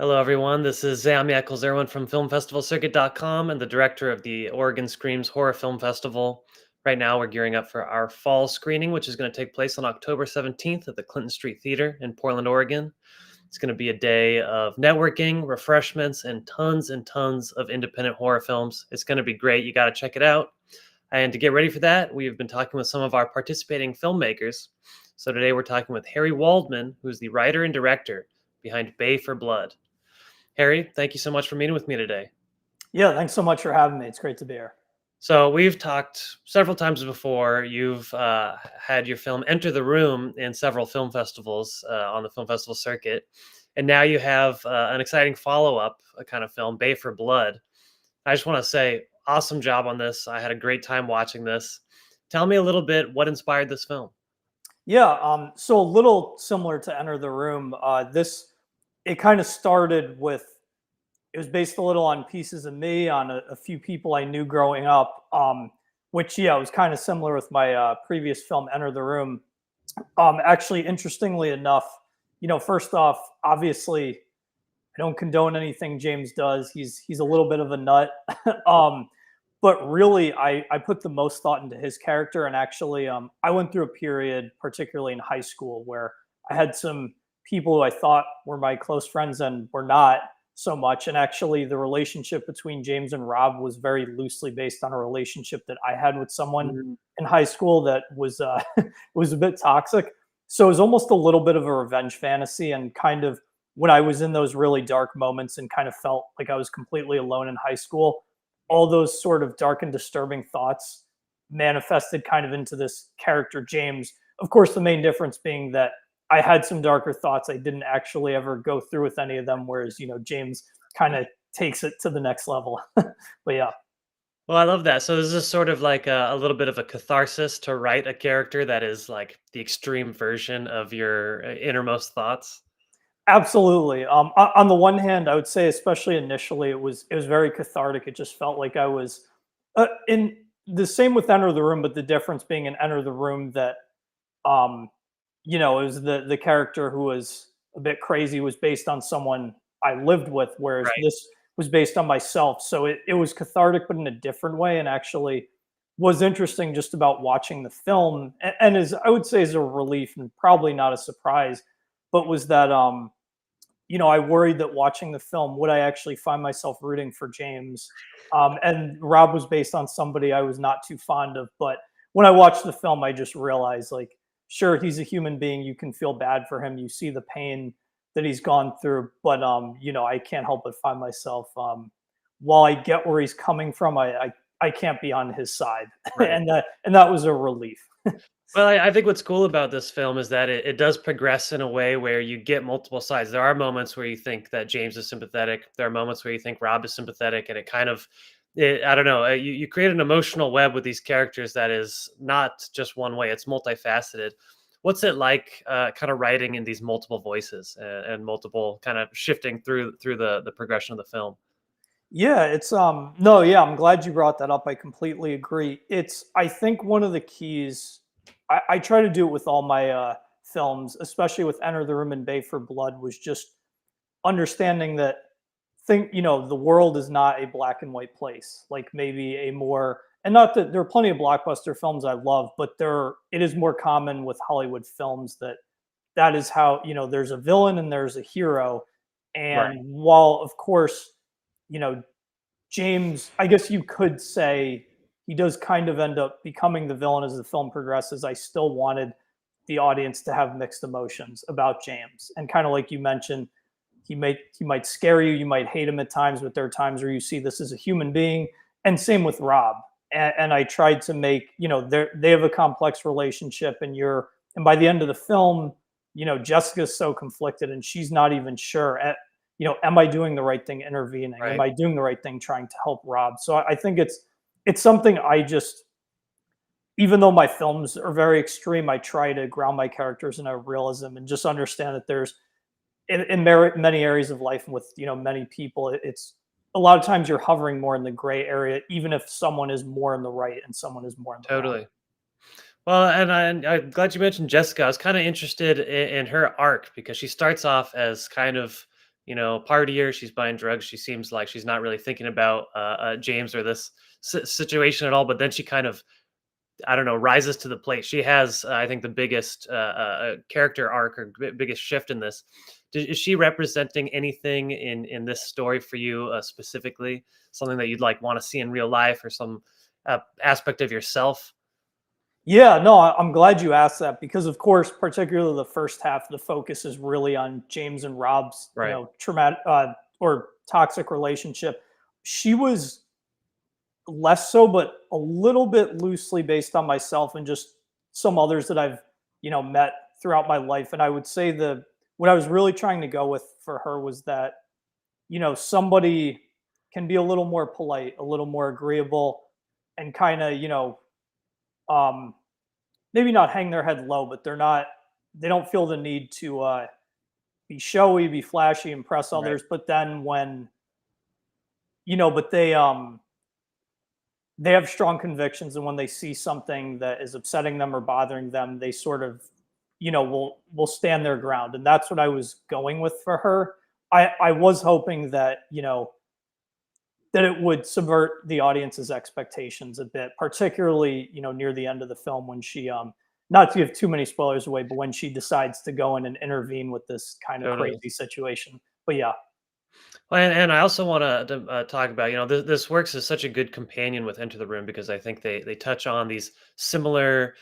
Hello, everyone. This is Sam Yakel from FilmFestivalCircuit.com and the director of the Oregon Screams Horror Film Festival. Right now, we're gearing up for our fall screening, which is going to take place on October 17th at the Clinton Street Theater in Portland, Oregon. It's going to be a day of networking, refreshments, and tons of independent horror films. It's going to be great. You got to check it out. And to get ready for that, we've been talking with some of our participating filmmakers. So today, we're talking with Harry Waldman, who's the writer and director behind Bay for Blood. Harry, thank you so much for meeting with me today. Yeah, thanks so much for having me. It's great to be here. So we've talked several times before. You've had your film enter the room in several film festivals on the film festival circuit, and now you have an exciting follow-up, a kind of film, Bay for Blood. I just want to say, awesome job on this. I had a great time watching this. Tell me a little bit what inspired this film. Yeah, so a little similar to Enter the Room. It kind of started with, it was based a little on Pieces of Me, on a few people I knew growing up, which, yeah, was kind of similar with my previous film, Enter the Room. Actually, interestingly enough, first off, obviously, I don't condone anything James does. He's a little bit of a nut. um, but really, I put the most thought into his character. And actually, I went through a period, particularly in high school, where I had some people who I thought were my close friends and were not so much. And actually, the relationship between James and Rob was very loosely based on a relationship that I had with someone Mhm. in high school that was was a bit toxic. So it was almost a little bit of a revenge fantasy, and kind of when I was in those really dark moments and kind of felt like I was completely alone in high school, all those sort of dark and disturbing thoughts manifested kind of into this character, James. Of course, the main difference being that I had some darker thoughts. I didn't actually ever go through with any of them, whereas, James kind of takes it to the next level. But yeah. Well, I love that. So this is sort of like a little bit of a catharsis to write a character that is like the extreme version of your innermost thoughts. Absolutely. On the one hand, I would say, especially initially, it was very cathartic. It just felt like I was in the same with Enter the Room, but the difference being in Enter the Room that um, it was the character who was a bit crazy was based on someone I lived with, whereas Right. this was based on myself. So it was cathartic, but in a different way, and actually was interesting just about watching the film. And as I would say, is a relief and probably not a surprise, but was that I worried that watching the film, would I actually find myself rooting for James? And Rob was based on somebody I was not too fond of. But when I watched the film, I just realized, like, sure, he's a human being. You can feel bad for him. You see the pain that he's gone through. But, I can't help but find myself, while I get where he's coming from, I can't be on his side. Right. And that was a relief. Well, I think what's cool about this film is that it does progress in a way where you get multiple sides. There are moments where you think that James is sympathetic. There are moments where you think Rob is sympathetic, and it kind of, I don't know, you create an emotional web with these characters that is not just one way. It's multifaceted. What's it like, kind of writing in these multiple voices and multiple kind of shifting through the progression of the film? Yeah, it's no, yeah, I'm glad you brought that up. I completely agree. It's I think one of the keys. I try to do it with all my films, especially with Enter the Room and Bay for Blood, was just understanding that the world is not a black and white place. Like maybe a more, and not that there are plenty of blockbuster films I love, but it is more common with Hollywood films that is how, there's a villain and there's a hero. Right. And while of course, you know, James, I guess you could say he does kind of end up becoming the villain as the film progresses. I still wanted the audience to have mixed emotions about James. And kind of like you mentioned, he might scare you, you might hate him at times, but there are times where you see this as a human being. And same with Rob. And I tried to make, they have a complex relationship, and by the end of the film, Jessica's so conflicted and she's not even sure am I doing the right thing intervening? Am Right. I doing the right thing trying to help Rob? So I think it's something I just, even though my films are very extreme, I try to ground my characters in a realism and just understand that there's many areas of life and with many people, it's a lot of times you're hovering more in the gray area, even if someone is more in the right and someone is more in the wrong. Totally. Well, and I'm glad you mentioned Jessica. I was kind of interested in her arc because she starts off as kind of partier. She's buying drugs. She seems like she's not really thinking about James or this situation at all. But then she kind of, I don't know, rises to the plate. She has, I think, the biggest character arc or biggest shift in this. Is she representing anything in this story for you specifically? Something that you'd like want to see in real life, or some aspect of yourself? Yeah, no, I'm glad you asked that because, of course, particularly the first half, the focus is really on James and Rob's, Right. traumatic or toxic relationship. She was less so, but a little bit loosely based on myself and just some others that I've, met throughout my life. And I would say what I was really trying to go with for her was that, somebody can be a little more polite, a little more agreeable, and kind of, um, maybe not hang their head low, but they don't feel the need to be showy, be flashy, impress Right. others. But then when, but they have strong convictions, and when they see something that is upsetting them or bothering them, they sort of, will stand their ground. And that's what I was going with for her. I was hoping that, that it would subvert the audience's expectations a bit, particularly, near the end of the film when she not to give too many spoilers away, but when she decides to go in and intervene with this kind of Totally. crazy situation. But yeah. Well, and I also want to talk about, this works as such a good companion with Enter the Room, because I think they touch on these similar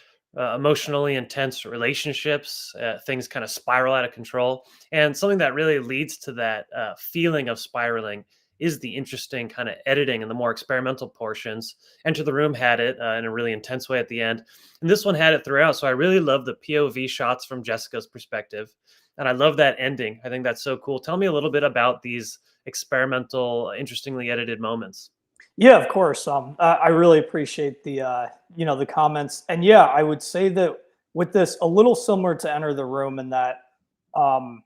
emotionally intense relationships. Things kind of spiral out of control, and something that really leads to that feeling of spiraling is the interesting kind of editing and the more experimental portions. Enter the Room had it in a really intense way at the end, and this one had it throughout. So I really love the POV shots from Jessica's perspective, and I love that ending. I think that's so cool. Tell me a little bit about these experimental, interestingly edited moments. Yeah, of course. I really appreciate the comments, and yeah, I would say that with this, a little similar to Enter the Room, in that, um,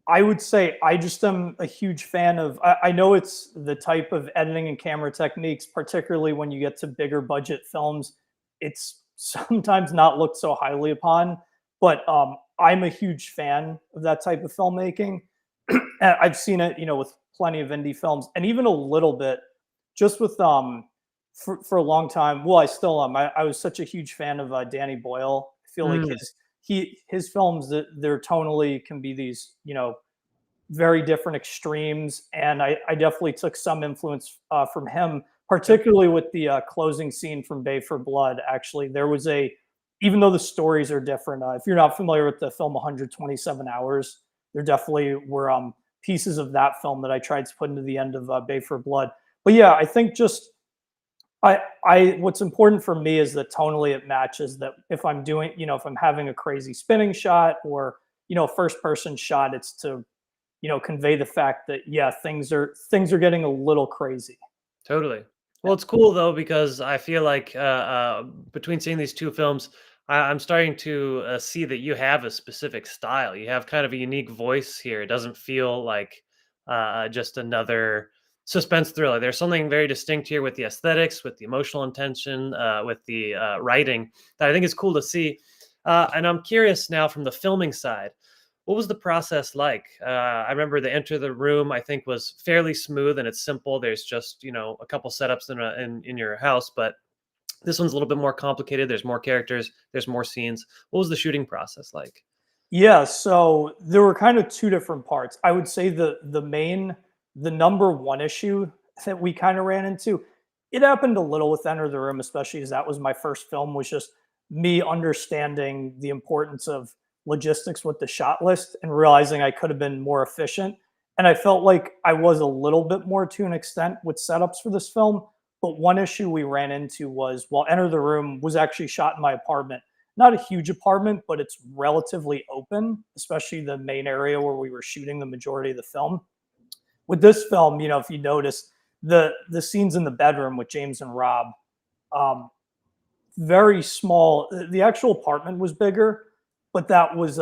I would say I just am a huge fan of. I know it's the type of editing and camera techniques, particularly when you get to bigger budget films, it's sometimes not looked so highly upon. But I'm a huge fan of that type of filmmaking. I've seen it, with plenty of indie films, and even a little bit just with for a long time. Well, I still am. I was such a huge fan of Danny Boyle. I feel like Mm, his films, that they're tonally can be these, very different extremes, and I definitely took some influence from him, yep. particularly with the closing scene from Bay for Blood. Actually, there was even though the stories are different, if you're not familiar with the film 127 Hours, there definitely were pieces of that film that I tried to put into the end of Bay for Blood. But yeah, I think just what's important for me is that tonally it matches. That if I'm doing, if I'm having a crazy spinning shot or, first person shot, it's to, convey the fact that, yeah, things are getting a little crazy. Totally. Yeah. Well, it's cool though, because I feel like between seeing these two films, I'm starting to see that you have a specific style. You have kind of a unique voice here. It doesn't feel like just another suspense thriller. There's something very distinct here with the aesthetics, with the emotional intention, with the writing, that I think is cool to see. And I'm curious now, from the filming side, what was the process like? I remember the Enter the Room, I think, was fairly smooth and it's simple. There's just, a couple setups in your house, but this one's a little bit more complicated. There's more characters, there's more scenes. What was the shooting process like? Yeah, so there were kind of two different parts. I would say the number one issue that we kind of ran into, it happened a little with Enter the Room, especially as that was my first film, was just me understanding the importance of logistics with the shot list and realizing I could have been more efficient. And I felt like I was a little bit more to an extent with setups for this film. But one issue we ran into was, while Enter the Room was actually shot in my apartment, not a huge apartment, but it's relatively open, especially the main area where we were shooting the majority of the film. With this film, if you notice the scenes in the bedroom with James and Rob, um, very small. The actual apartment was bigger, but that was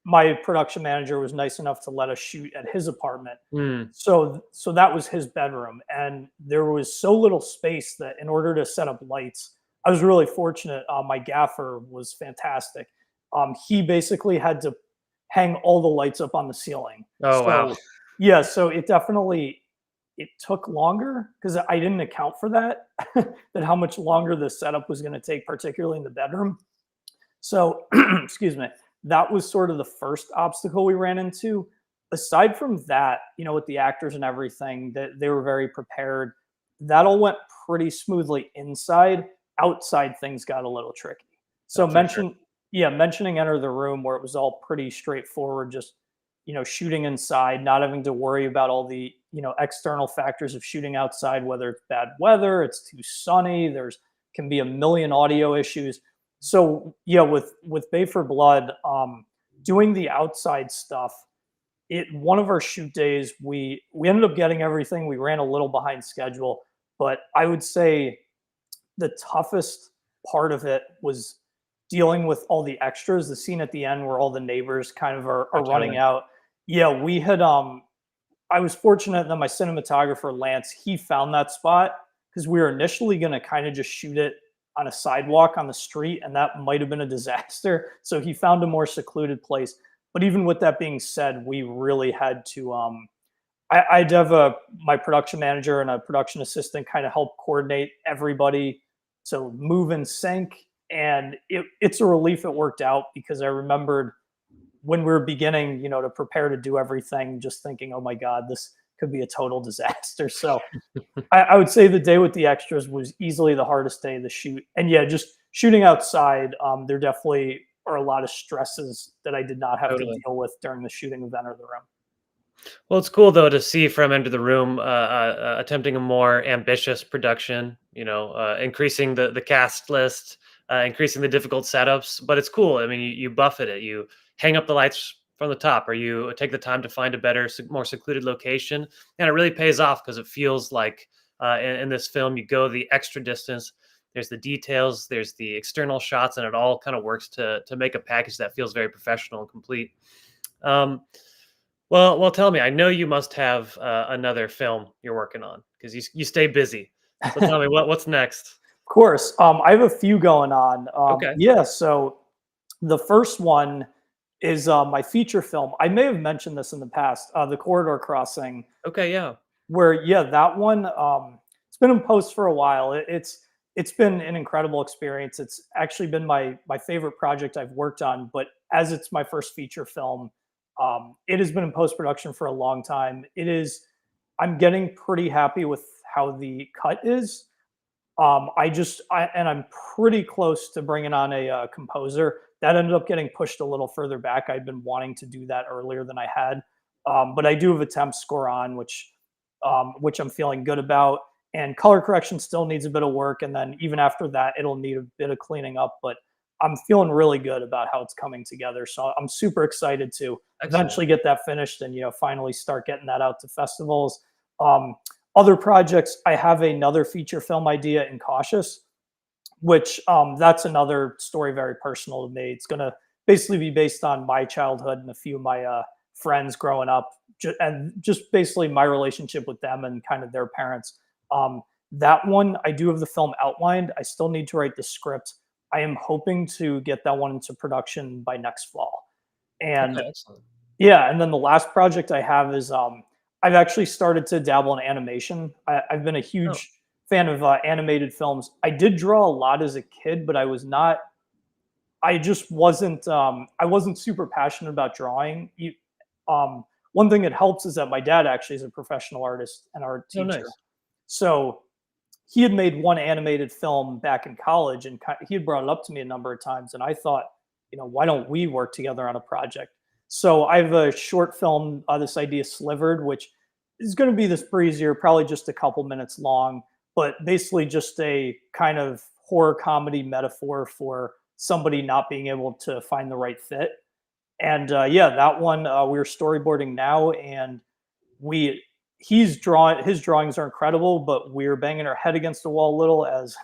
my production manager was nice enough to let us shoot at his apartment. Hmm. So that was his bedroom, and there was so little space that in order to set up lights, I was really fortunate. My gaffer was fantastic. He basically had to hang all the lights up on the ceiling. Oh, wow. So yeah, so it definitely it took longer because I didn't account for that, that how much longer the setup was going to take, particularly in the bedroom. So, excuse me, that was sort of the first obstacle we ran into. Aside from that, with the actors and everything, that they were very prepared. That all went pretty smoothly inside. Outside, things got a little tricky. So, For sure. mentioning Enter the Room, where it was all pretty straightforward, just shooting inside, not having to worry about all the external factors of shooting outside, whether it's bad weather, it's too sunny, there's can be a million audio issues. So yeah, with Bay for Blood, doing the outside stuff, it one of our shoot days, we ended up getting everything. We ran a little behind schedule, but I would say the toughest part of it was dealing with all the extras. The scene at the end where all the neighbors kind of are running Totally. out. Yeah, we had I was fortunate that my cinematographer Lance, he found that spot because we were initially going to kind of just shoot it on a sidewalk on the street, and that might have been a disaster. So he found a more secluded place. But even with that being said, we really had to. I'd have my production manager and a production assistant kind of help coordinate everybody to move in sync, and it's a relief it worked out because I remembered when we were beginning, to prepare to do everything, just thinking, oh my God, this could be a total disaster. So I would say the day with the extras was easily the hardest day of the shoot. And yeah, just shooting outside, there definitely are a lot of stresses that I did not have to Totally. deal with during the shooting of Enter the Room. Well, it's cool though to see from Enter the Room attempting a more ambitious production. Increasing the cast list, increasing the difficult setups. But it's cool. I mean, you buffet it. You hang up the lights from the top, or you take the time to find a better, more secluded location, and it really pays off because it feels like in this film you go the extra distance. There's the details, there's the external shots, and it all kind of works to make a package that feels very professional and complete. Um, well, tell me. I know you must have another film you're working on because you stay busy. So tell me what's next. Of course, I have a few going on. Okay. Yeah, so the first one is my feature film. I may have mentioned this in the past, The Corridor Crossing, Okay. Yeah. where yeah, that one it's been in post for a while. It's been an incredible experience. It's actually been my favorite project I've worked on, but as it's my first feature film, it has been in post production for a long time. I'm getting pretty happy with how the cut is. I'm pretty close to bringing on a composer. That ended up getting pushed a little further back. I'd been wanting to do that earlier than I had, but I do have a temp score on, which I'm feeling good about. And color correction still needs a bit of work, and then even after that, it'll need a bit of cleaning up. But I'm feeling really good about how it's coming together. So I'm super excited to Excellent. eventually get that finished and finally start getting that out to festivals. Um, Other projects, I have another feature film idea in Cautious, which that's another story very personal to me. It's going to basically be based on my childhood and a few of my friends growing up, and just basically my relationship with them and kind of their parents. That one, I do have the film outlined. I still need to write the script. I am hoping to get that one into production by next fall. Okay. And Excellent. yeah, and then the last project I have is I've actually started to dabble in animation. I've been a Oh, huge fan of animated films. I did draw a lot as a kid, but I was not. I just wasn't. I wasn't super passionate about drawing. One thing that helps is that my dad actually is a professional artist and art oh, teacher, nice. so he had made one animated film back in college, and he had brought it up to me a number of times, and I thought, why don't we work together on a project? So I have a short film, this idea Slivered, which is going to be this breezier, probably just a couple minutes long, but basically just a kind of horror comedy metaphor for somebody not being able to find the right fit. And yeah, that one we're storyboarding now, and we he's drawing his drawings are incredible, but we're banging our head against the wall a little as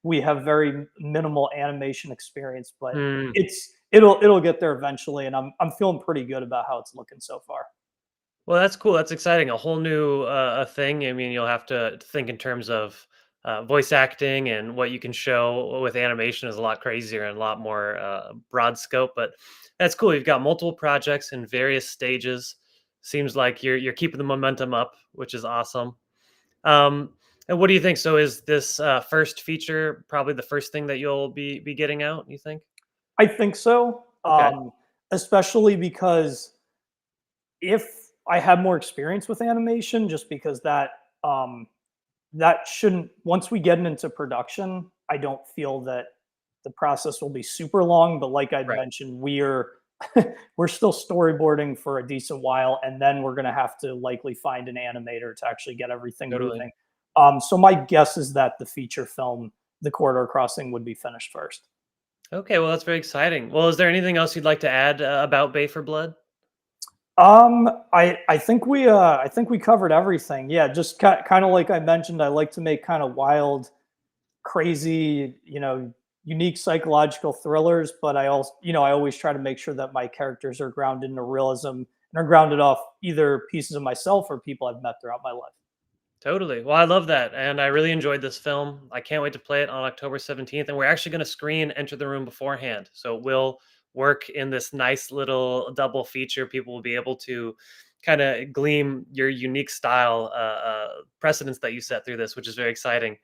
we have very minimal animation experience. But Hmm. it'll get there eventually, and I'm feeling pretty good about how it's looking so far. Well, that's cool. That's exciting. A whole new thing. I mean, you'll have to think in terms of voice acting and what you can show with animation is a lot crazier and a lot more broad scope. But that's cool. You've got multiple projects in various stages. Seems like you're keeping the momentum up, which is awesome. Um, and what do you think? So, is this first feature probably the first thing that you'll be getting out? You think? I think so, Okay. especially because if I had more experience with animation, just because um, that shouldn't once we get into production, I don't feel that the process will be super long, but like I'd Right. mentioned, we're still storyboarding for a decent while, and then we're gonna have to likely find an animator to actually get everything Totally. moving. So my guess is that the feature film, The Corridor Crossing, would be finished first. Okay. Well, that's very exciting. Well, is there anything else you'd like to add about Bay for Blood? I think we covered everything. Yeah, just kind of like I mentioned, I like to make kind of wild, crazy, unique psychological thrillers, but I also, I always try to make sure that my characters are grounded in a realism and are grounded off either pieces of myself or people I've met throughout my life. Totally. Well, I love that, and I really enjoyed this film. I can't wait to play it on October 17th, and we're actually going to screen Enter the Room beforehand. So we'll work in this nice little double feature. People will be able to kind of glean your unique style precedents that you set through this, which is very exciting.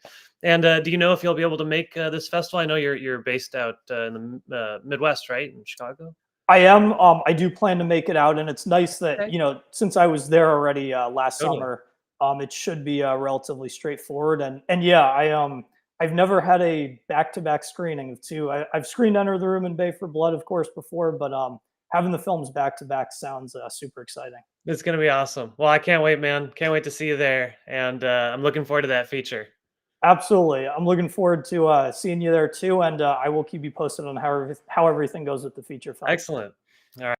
And do you know if you'll be able to make this festival? I know you're based out in the Midwest, right, in Chicago. I am. I do plan to make it out, and it's nice that Okay. since I was there already last Totally. summer, it should be relatively straightforward. And yeah, I've never had a back-to-back screening of two. I've screened Enter the Room and Bay for Blood, of course, before, but having the films back-to-back sounds super exciting. It's gonna be awesome. Well, I can't wait, man. Can't wait to see you there, and I'm looking forward to that feature. Absolutely, I'm looking forward to seeing you there too, and I will keep you posted on how everything goes with the feature film. Excellent. All right.